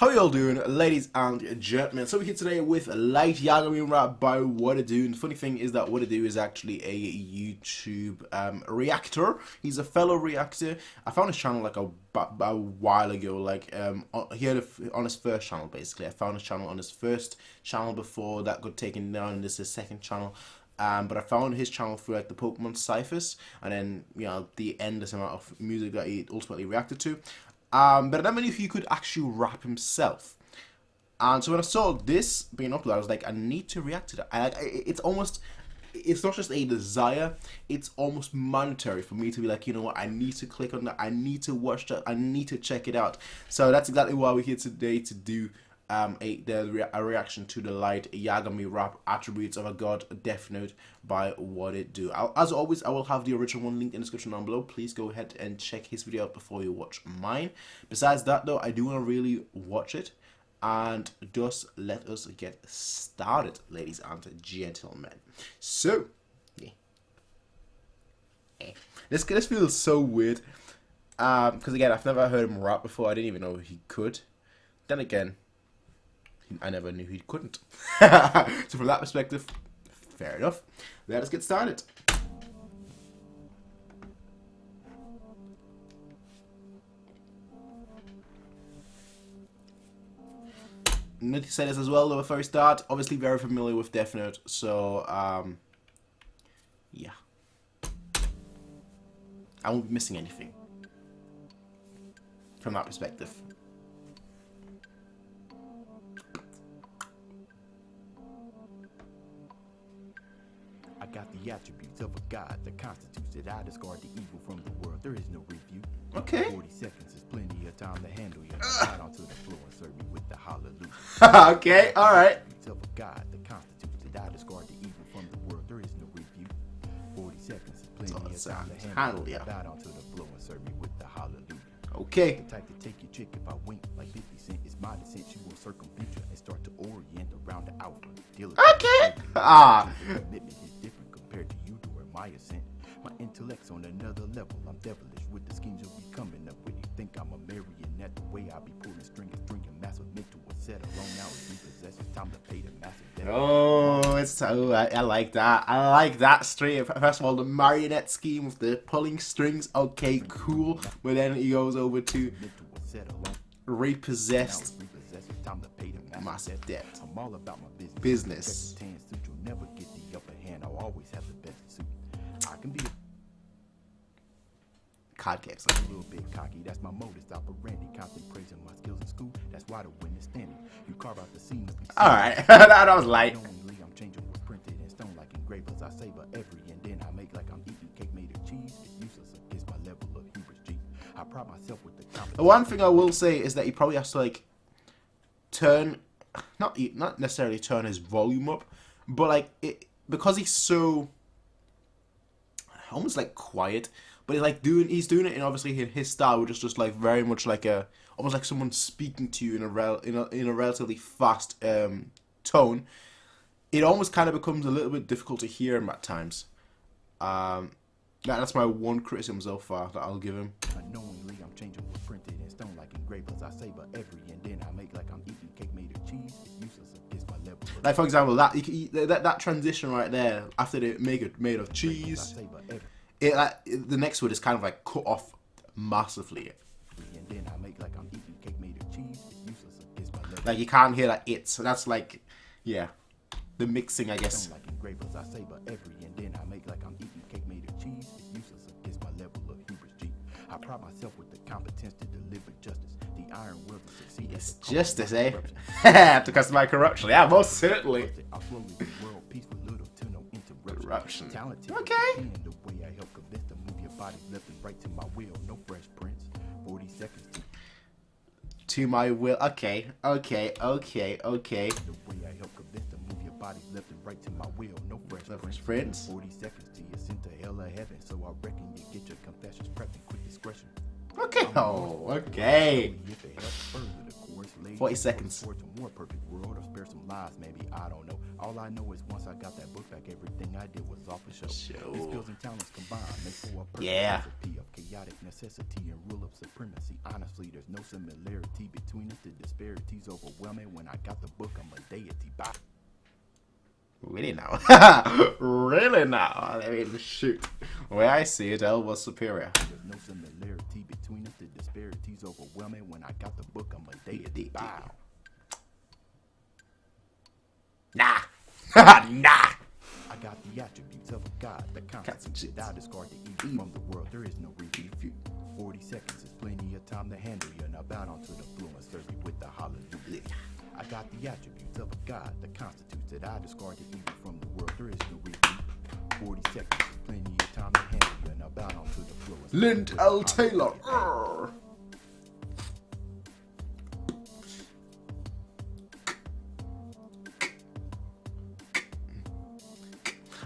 How y'all doing, ladies and gentlemen? So we're here today with Light Yagami rap by What To Do. And the funny thing is that What To Do is actually a YouTube reactor. He's a fellow reactor. I found his channel like a while ago. Like he had on his first channel basically. I found his channel on his first channel before that got taken down, and this is his second channel. But I found his channel through like the Pokemon ciphers, and then the endless amount of music that he ultimately reacted to. But I never knew he could actually rap himself. And so when I saw this being uploaded, I was like, I need to react to that. It's not just a desire, it's almost mandatory for me to be like, you know what, I need to click on that, I need to watch that, I need to check it out. So that's exactly why we're here today, to do a reaction to the Light Yagami rap Attributes of a God Death Note by What It Do. As always, I will have the original one linked in the description down below. Please go ahead and check his video out before you watch mine. Besides that though, I do want to really watch it, and just let us get started, ladies and gentlemen. So this feels so weird, because again, I've never heard him rap before. I didn't even know he could. Then again, I never knew he couldn't. So from that perspective, fair enough. Let us get started. Need to say this as well though before we start. Obviously very familiar with Death Note, so yeah. I won't be missing anything from that perspective. I got the attributes of a god that constitutes it. I discard the evil from the world. There is no review. Okay. 40 seconds is plenty of time to handle you. Right onto the floor and serve me with the hallelujah. Okay, alright. Attributes of a god that constitutes it. I discard the evil from the world. There is no review. 40 seconds is plenty of time to handle you. Right onto the floor and serve me with the hallelujah. Okay. The type to take your chick if I wink like 50 Cent. It's my descent. You will circumvent you and start to orient around the alpha. Okay. Commitment is different compared to you during my ascent. My intellect's on another level. I'm devilish with the schemes you'll be coming up with. You think I'm a marionette? The way I be pulling strings, drinking massive mental set alone now is repossessed. Time to pay the massive debt. Oh, it's so I like that. I like that straight. First of all, the marionette scheme with the pulling strings. Okay, cool. But then he goes over to repossessed. Time to pay the massive debt. I'm all about my Business. You'll never get the upper hand. I'll always have the best suit. I can be Card games. a little bit cocky. That's my modus operandi. Constant praising my skills in school. That's why the win is standing. You carve out the seam. Alright, that was light. Knowingly, I'm changing what's printed in stone like engravers. I savor every and then I make like I'm eating cake made of cheese. It's useless against my level of hubris G. I pride myself with the confidence. The one thing I will say is that he probably has to like turn, not necessarily turn his volume up, but like because he's so almost like quiet, but he's doing it in obviously his style, which is just like very much like almost like someone speaking to you in a relatively fast tone. It almost kind of becomes a little bit difficult to hear him at times. That's my one criticism so far that I'll give him. Unknowingly, I'm changing what's printed in stone like engravers. I savor every and then I make like I'm eating cake made of cheese. It's useless against my level. Like for example, that transition right there after they make it made of cheese, the next word is kind of like cut off massively. And then I make like I'm eating cake made of cheese. It's useless against my level. Like you can't hear that it. So that's like, yeah, the mixing, I guess. Like engravers, I savor every and then I make like I'm eating cake made of cheese. It's useless against my level of hubris G. I pride myself with the competence to deliver justice. The iron will succeed. It's justice, eh? To customize corruption. Yeah, most certainly. I'll slowly the world peace with little to no Corruption. Talented. Okay. And the way I help convince them move your body left and right to my will. No fresh prints. 40 seconds to my will. Okay. The way I help convince them move your body left and right to my will. No fresh prints. 40 seconds to you sent to hell or heaven. So I reckon you get your confessions prepped and quick discretion. Okay. Oh, okay. If it helps further the course laid 40 seconds. Towards a more perfect world or spare some lives, maybe, I don't know. All I know is once I got that book back, everything I did was off the show. These skills and talents combined make for a perfect recipe of chaotic necessity and rule of supremacy. Honestly, there's no similarity between us. The disparities overwhelming. When I got the book, I'm a deity. Bye. Really now? Really now? I mean, shoot. The way I see it, L was superior. There's no similarity between us. The disparities overwhelming. When I got the book, I'm a deity. Bow. Nah. Nah. I got the attributes of a god, the concept that I discard the evil from the world. There is no repeat. 40 seconds is plenty of time to handle you. Now bow down to the floor and serve you with the hallelujah. I got the attributes of a god, the constitutes that I discard the evil from the world. There is no repeat. 40 seconds is plenty of time to handle you. Now bow down to the floor and serve you Lind with the L. Taylor. hallelujah.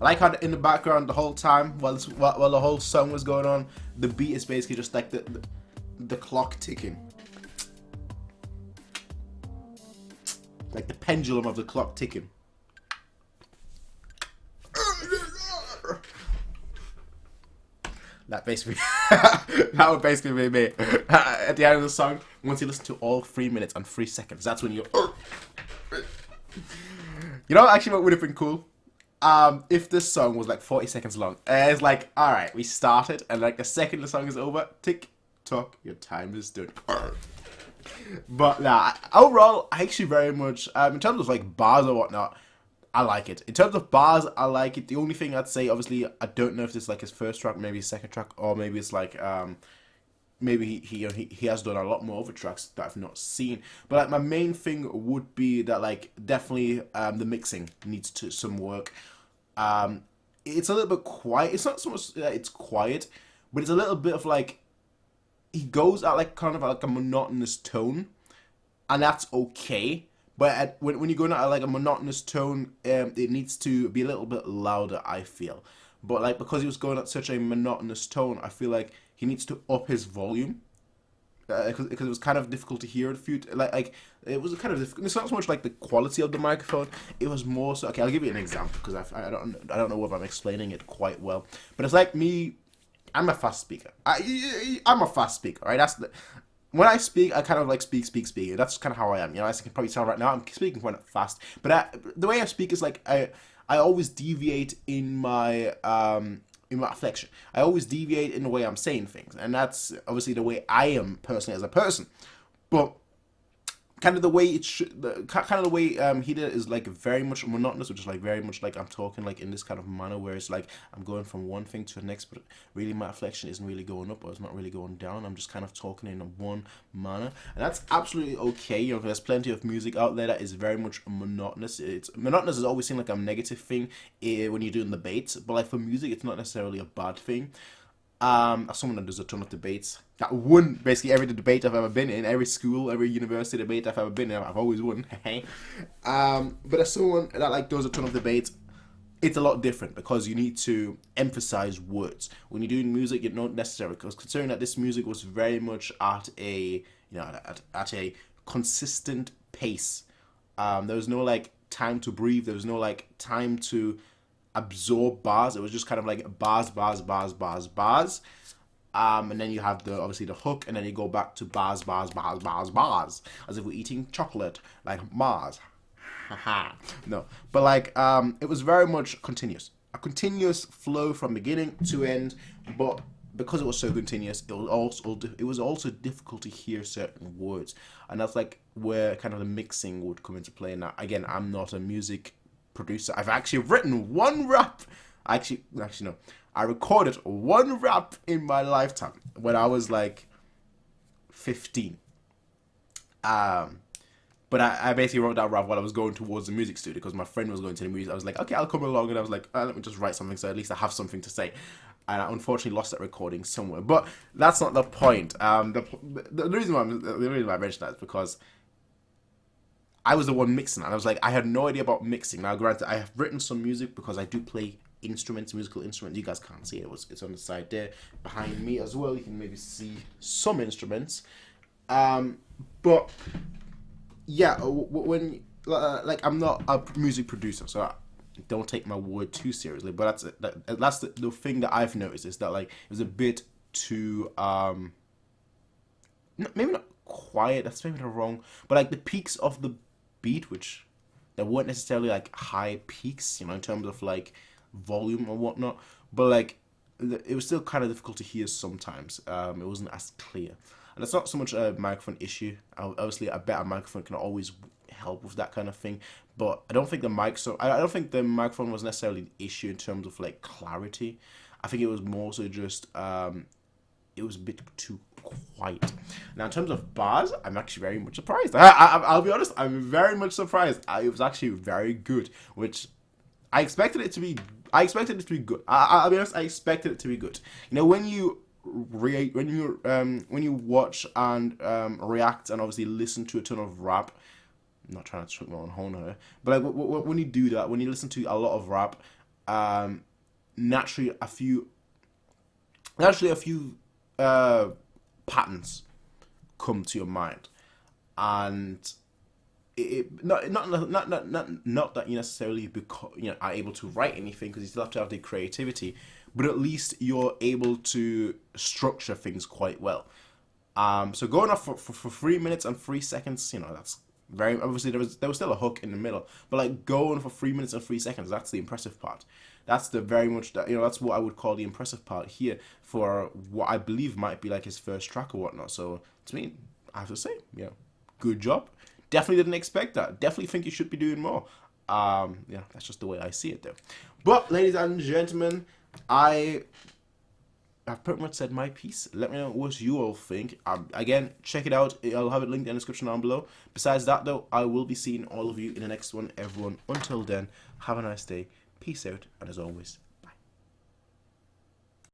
I like how in the background the whole time while the whole song was going on, the beat is basically just like the clock ticking, like the pendulum of the clock ticking. That basically that would basically be me at the end of the song. Once you listen to all 3 minutes and 3 seconds, that's when you. You know, actually, what would have been cool. If this song was like 40 seconds long, it's like, all right, we started, and like the second the song is over, tick tock, your time is done. But nah, overall, I actually very much, in terms of like bars or whatnot, I like it. In terms of bars, I like it. The only thing I'd say, obviously, I don't know if this is like his first track, maybe his second track, or maybe it's like, maybe he has done a lot more other tracks that I've not seen. But like my main thing would be that like definitely the mixing needs to some work. It's a little bit quiet. It's not so much that it's quiet, but it's a little bit of like he goes at like kind of like a monotonous tone, and that's okay. But when you go at like a monotonous tone, it needs to be a little bit louder, I feel. But like because he was going at such a monotonous tone, I feel like he needs to up his volume. Because it was kind of difficult to hear it. Like it was kind of difficult. It's not so much like the quality of the microphone. It was more so. Okay, I'll give you an example because I don't know if I'm explaining it quite well. But it's like me. I'm a fast speaker. I'm a fast speaker, right? When I speak, I kind of like speak. That's kind of how I am. You know, as you can probably tell right now, I'm speaking quite fast. But the way I speak is like I always deviate in my afflection. I always deviate in the way I'm saying things, and that's obviously the way I am personally as a person. But kind of the way he did it is like very much monotonous, which is like very much like I'm talking like in this kind of manner where it's like I'm going from one thing to the next, but really my afflection isn't really going up or it's not really going down. I'm just kind of talking in one manner, and that's absolutely okay. You know, there's plenty of music out there that is very much monotonous. Monotonous has always seemed like a negative thing when you're doing debates, but like for music, it's not necessarily a bad thing. As someone that does a ton of debates, that won basically every debate I've ever been in, every school, every university debate I've ever been in, I've always won. But as someone that like does a ton of debates, it's a lot different because you need to emphasize words when you're doing music. It's not necessary because considering that this music was very much at a at a consistent pace. There was no like time to breathe. There was no like time to absorb bars. It was just kind of like bars. And then you have obviously the hook, and then you go back to bars, as if we're eating chocolate, like Mars. Haha. No, but like it was very much a continuous flow from beginning to end. But because it was so continuous, it was also difficult to hear certain words, and that's like where kind of the mixing would come into play. Now, again, I'm not a music producer. I've actually written one rap. Actually no. I recorded one rap in my lifetime when I was like 15. But I basically wrote that rap while I was going towards the music studio because my friend was going to the music. I was like, okay, I'll come along, and I was like, let me just write something so at least I have something to say. And I unfortunately lost that recording somewhere. But that's not the point. The reason why I mentioned that is because I was the one mixing, and I was like, I had no idea about mixing. Now, granted, I have written some music because I do play musical instruments. You guys can't see it. It's on the side there behind me as well. You can maybe see some instruments. But yeah, when like I'm not a music producer, so don't take my word too seriously. But that's the thing that I've noticed is that like it was a bit too maybe not quiet. That's maybe not wrong, but like the peaks of the beat, which there weren't necessarily like high peaks, in terms of like volume or whatnot, but like it was still kind of difficult to hear sometimes. It wasn't as clear, and it's not so much a microphone issue. Obviously, a better microphone can always help with that kind of thing, but I don't think the mic. So I don't think the microphone was necessarily an issue in terms of like clarity. I think it was more so just it was a bit too quiet. Now, in terms of bars, I'm actually very much surprised. I'll be honest, I'm very much surprised. It was actually very good, which I expected it to be. I expected it to be good. I'll be honest, I expected it to be good. When you when you watch and react and obviously listen to a ton of rap. I'm not trying to trick my own horn here, but like when you do that, when you listen to a lot of rap, naturally a few patterns come to your mind, and not that you necessarily are able to write anything, because you still have to have the creativity, but at least you're able to structure things quite well. So going off for 3 minutes and 3 seconds, that's very obviously there was still a hook in the middle, but like going for 3 minutes and 3 seconds, that's the impressive part. That's the very much that that's what I would call the impressive part here for what I believe might be like his first track or whatnot. So to me, I have to say, good job. Definitely didn't expect that. Definitely think you should be doing more. That's just the way I see it though. But ladies and gentlemen, I've pretty much said my piece. Let me know what you all think. Again, check it out. I'll have it linked in the description down below. Besides that, though, I will be seeing all of you in the next one. Everyone, until then, have a nice day. Peace out. And as always,